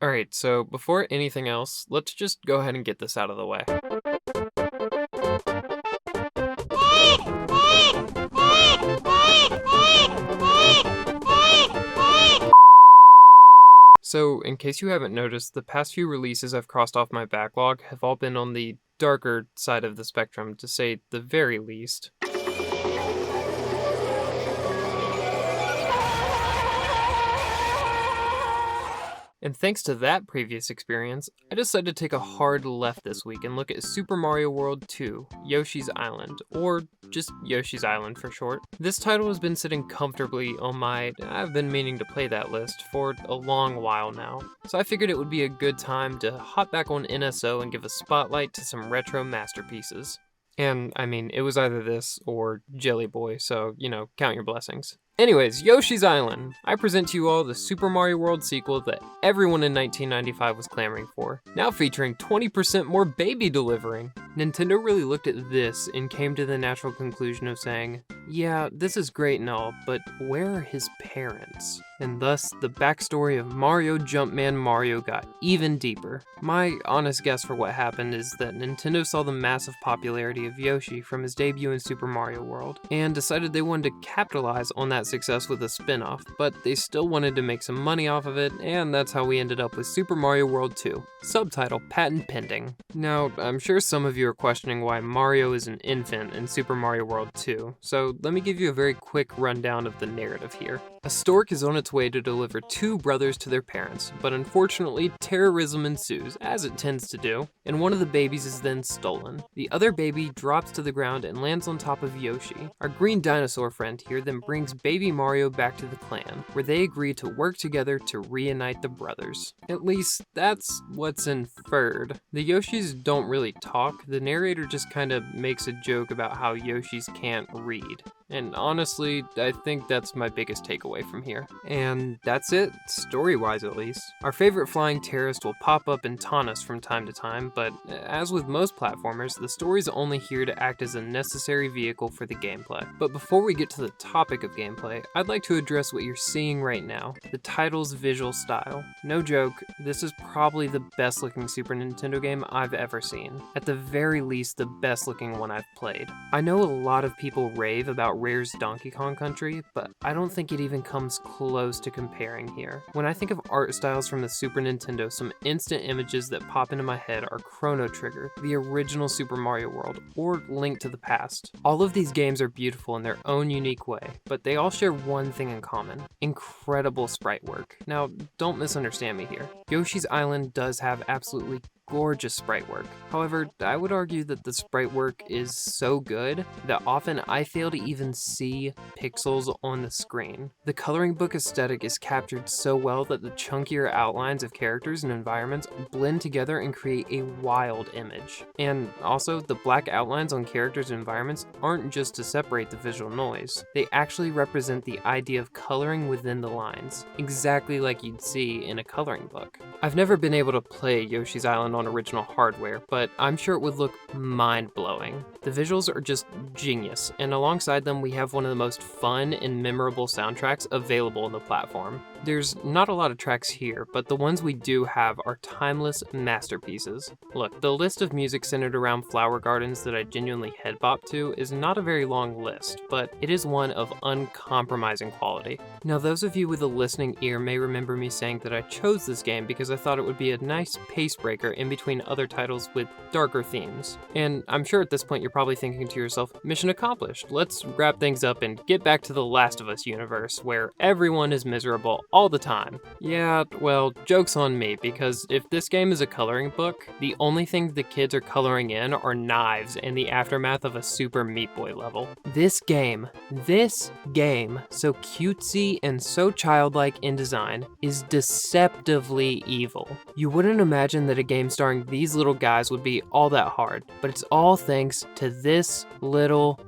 Alright, so before anything else, let's just go ahead and get this out of the way. So, in case you haven't noticed, the past few releases I've crossed off my backlog have all been on the darker side of the spectrum, to say the very least. And thanks to that previous experience, I decided to take a hard left this week and look at Super Mario World 2, Yoshi's Island, or just Yoshi's Island for short. This title has been sitting comfortably on my I've been meaning to play that list for a long while now, so I figured it would be a good time to hop back on NSO and give a spotlight to some retro masterpieces. And, I mean, it was either this or Jelly Boy, so, count your blessings. Anyways, Yoshi's Island. I present to you all the Super Mario World sequel that everyone in 1995 was clamoring for, now featuring 20% more baby delivering. Nintendo really looked at this and came to the natural conclusion of saying, yeah, this is great and all, but where are his parents? And thus, the backstory of Mario Jumpman Mario got even deeper. My honest guess for what happened is that Nintendo saw the massive popularity of Yoshi from his debut in Super Mario World, and decided they wanted to capitalize on that success with a spin-off, but they still wanted to make some money off of it, and that's how we ended up with Super Mario World 2. Subtitle, patent pending. Now, I'm sure some of you are questioning why Mario is an infant in Super Mario World 2, so let me give you a very quick rundown of the narrative here. A stork is on its way to deliver two brothers to their parents, but unfortunately terrorism ensues, as it tends to do, and one of the babies is then stolen. The other baby drops to the ground and lands on top of Yoshi. Our green dinosaur friend here then brings baby Mario back to the clan, where they agree to work together to reunite the brothers. At least, that's what's inferred. The Yoshis don't really talk, the narrator just kinda makes a joke about how Yoshis can't read. And honestly, I think that's my biggest takeaway from here. And that's it, story-wise at least. Our favorite flying terrorist will pop up and taunt us from time to time, but as with most platformers, the story's only here to act as a necessary vehicle for the gameplay. But before we get to the topic of gameplay, I'd like to address what you're seeing right now, the title's visual style. No joke, this is probably the best looking Super Nintendo game I've ever seen. At the very least, the best looking one I've played. I know a lot of people rave about Rare's Donkey Kong Country, but I don't think it even comes close to comparing here. When I think of art styles from the Super Nintendo, some instant images that pop into my head are Chrono Trigger, the original Super Mario World, or Link to the Past. All of these games are beautiful in their own unique way, but they all share one thing in common: incredible sprite work. Now, don't misunderstand me here. Yoshi's Island does have absolutely gorgeous sprite work. However, I would argue that the sprite work is so good that often I fail to even see pixels on the screen. The coloring book aesthetic is captured so well that the chunkier outlines of characters and environments blend together and create a wild image. And also, the black outlines on characters and environments aren't just to separate the visual noise. They actually represent the idea of coloring within the lines, exactly like you'd see in a coloring book. I've never been able to play Yoshi's Island on original hardware, but I'm sure it would look mind-blowing. The visuals are just genius, and alongside them we have one of the most fun and memorable soundtracks available on the platform. There's not a lot of tracks here, but the ones we do have are timeless masterpieces. Look, the list of music centered around flower gardens that I genuinely head bop to is not a very long list, but it is one of uncompromising quality. Now, those of you with a listening ear may remember me saying that I chose this game because I thought it would be a nice pace breaker in between other titles with darker themes. And I'm sure at this point you're probably thinking to yourself, mission accomplished, let's wrap things up and get back to the Last of Us universe, where everyone is miserable all the time. Yeah, well, joke's on me, because if this game is a coloring book, the only thing the kids are coloring in are knives and the aftermath of a Super Meat Boy level. This game, so cutesy and so childlike in design, is deceptively evil. You wouldn't imagine that a game starring these little guys would be all that hard, but it's all thanks to this little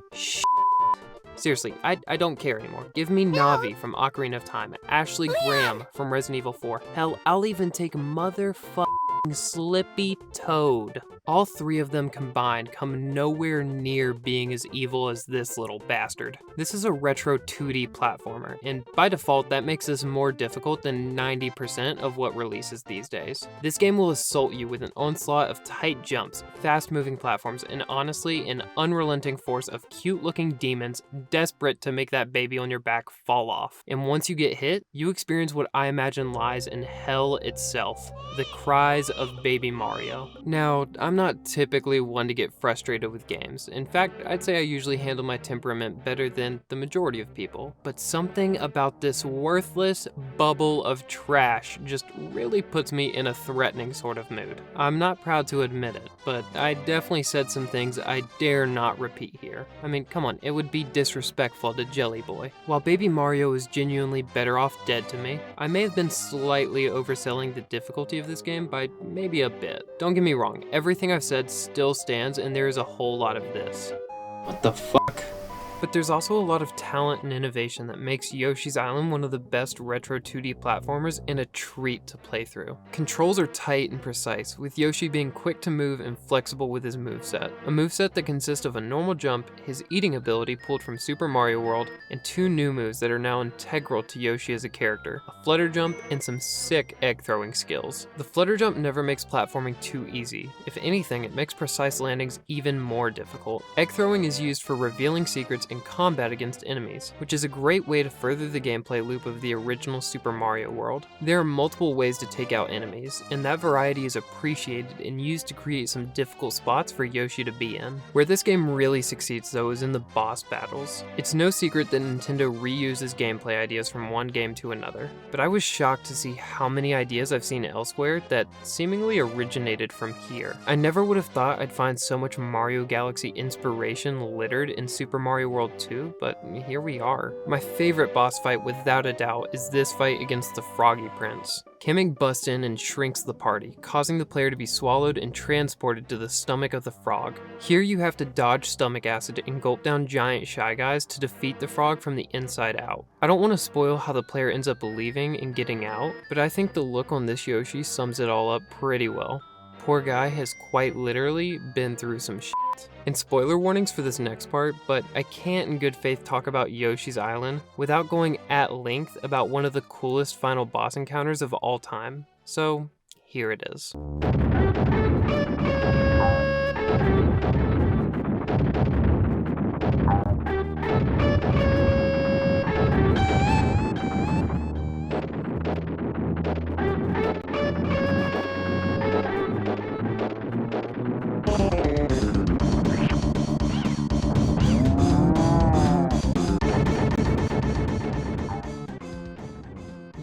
Seriously, I don't care anymore. Give me Navi from Ocarina of Time, Ashley Graham from Resident Evil 4. Hell, I'll even take motherfucking Slippy Toad All three of them combined come nowhere near being as evil as this little bastard. This is a retro 2D platformer, and by default that makes this more difficult than 90% of what releases these days. This game will assault you with an onslaught of tight jumps, fast-moving platforms, and honestly an unrelenting force of cute-looking demons desperate to make that baby on your back fall off. And once you get hit, you experience what I imagine lies in hell itself, the cries of Baby Mario. Now, I'm not typically one to get frustrated with games. In fact, I'd say I usually handle my temperament better than the majority of people. But something about this worthless bubble of trash just really puts me in a threatening sort of mood. I'm not proud to admit it, but I definitely said some things I dare not repeat here. I mean, come on, it would be disrespectful to Jelly Boy. While Baby Mario is genuinely better off dead to me, I may have been slightly overselling the difficulty of this game by maybe a bit. Don't get me wrong, everything I've said still stands and there is a whole lot of this. What the fuck? But there's also a lot of talent and innovation that makes Yoshi's Island one of the best retro 2D platformers and a treat to play through. Controls are tight and precise, with Yoshi being quick to move and flexible with his moveset. A moveset that consists of a normal jump, his eating ability pulled from Super Mario World, and two new moves that are now integral to Yoshi as a character, a flutter jump and some sick egg throwing skills. The flutter jump never makes platforming too easy. If anything, it makes precise landings even more difficult. Egg throwing is used for revealing secrets in combat against enemies, which is a great way to further the gameplay loop of the original Super Mario World. There are multiple ways to take out enemies, and that variety is appreciated and used to create some difficult spots for Yoshi to be in. Where this game really succeeds though is in the boss battles. It's no secret that Nintendo reuses gameplay ideas from one game to another, but I was shocked to see how many ideas I've seen elsewhere that seemingly originated from here. I never would have thought I'd find so much Mario Galaxy inspiration littered in Super Mario World 2, but here we are. My favorite boss fight without a doubt is this fight against the Froggy Prince. Kamek busts in and shrinks the party, causing the player to be swallowed and transported to the stomach of the frog. Here you have to dodge stomach acid and gulp down giant Shy Guys to defeat the frog from the inside out. I don't want to spoil how the player ends up leaving and getting out, but I think the look on this Yoshi sums it all up pretty well. Poor guy has quite literally been through some shit. And spoiler warnings for this next part, but I can't in good faith talk about Yoshi's Island without going at length about one of the coolest final boss encounters of all time. So here it is.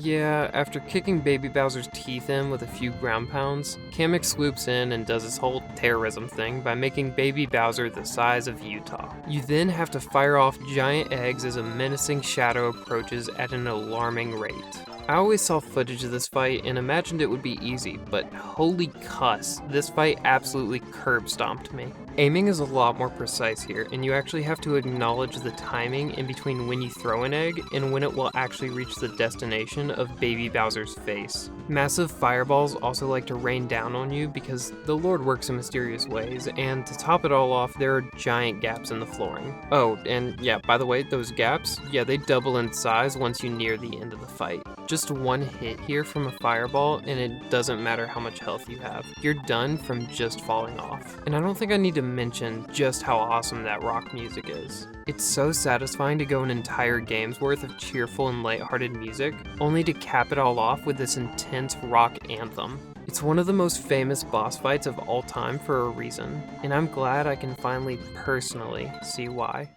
Yeah, after kicking Baby Bowser's teeth in with a few ground pounds, Kamek swoops in and does his whole terrorism thing by making Baby Bowser the size of Utah. You then have to fire off giant eggs as a menacing shadow approaches at an alarming rate. I always saw footage of this fight and imagined it would be easy, but holy cuss, this fight absolutely curb stomped me. Aiming is a lot more precise here, and you actually have to acknowledge the timing in between when you throw an egg and when it will actually reach the destination of Baby Bowser's face. Massive fireballs also like to rain down on you because the Lord works in mysterious ways, and to top it all off, there are giant gaps in the flooring. Oh, and yeah, by the way, those gaps, yeah, they double in size once you near the end of the fight. Just one hit here from a fireball, and it doesn't matter how much health you have. You're done from just falling off. And I don't think I need to mention just how awesome that rock music is. It's so satisfying to go an entire game's worth of cheerful and lighthearted music, only to cap it all off with this intense rock anthem. It's one of the most famous boss fights of all time for a reason, and I'm glad I can finally personally see why.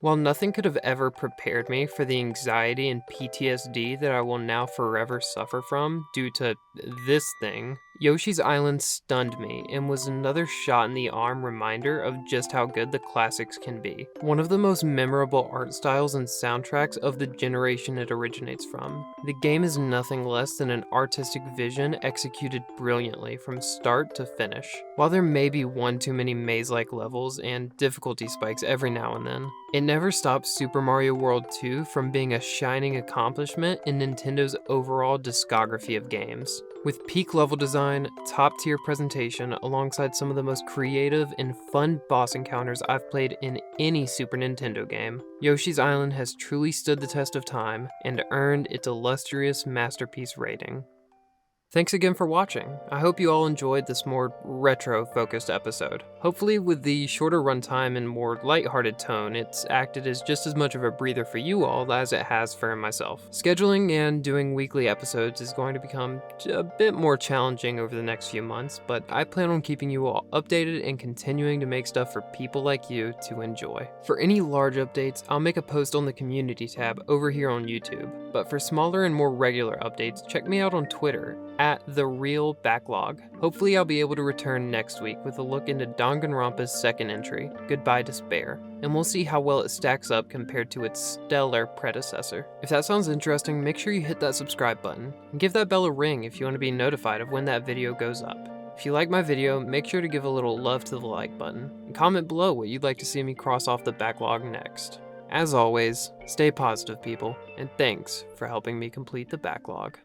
While nothing could have ever prepared me for the anxiety and PTSD that I will now forever suffer from due to this thing, Yoshi's Island stunned me and was another shot in the arm reminder of just how good the classics can be. One of the most memorable art styles and soundtracks of the generation it originates from. The game is nothing less than an artistic vision executed brilliantly from start to finish. While there may be one too many maze-like levels and difficulty spikes every now and then, it never stops Super Mario World 2 from being a shining accomplishment in Nintendo's overall discography of games. With peak level design, top tier presentation, alongside some of the most creative and fun boss encounters I've played in any Super Nintendo game, Yoshi's Island has truly stood the test of time and earned its illustrious masterpiece rating. Thanks again for watching. I hope you all enjoyed this more retro-focused episode. Hopefully with the shorter runtime and more lighthearted tone, it's acted as just as much of a breather for you all as it has for myself. Scheduling and doing weekly episodes is going to become a bit more challenging over the next few months, but I plan on keeping you all updated and continuing to make stuff for people like you to enjoy. For any large updates, I'll make a post on the community tab over here on YouTube, but for smaller and more regular updates, check me out on Twitter at @TheRealBackLog. Hopefully I'll be able to return next week with a look into Danganronpa's second entry, Goodbye Despair, and we'll see how well it stacks up compared to its stellar predecessor. If that sounds interesting, make sure you hit that subscribe button, and give that bell a ring if you want to be notified of when that video goes up. If you like my video, make sure to give a little love to the like button, and comment below what you'd like to see me cross off the backlog next. As always, stay positive people, and thanks for helping me complete the backlog.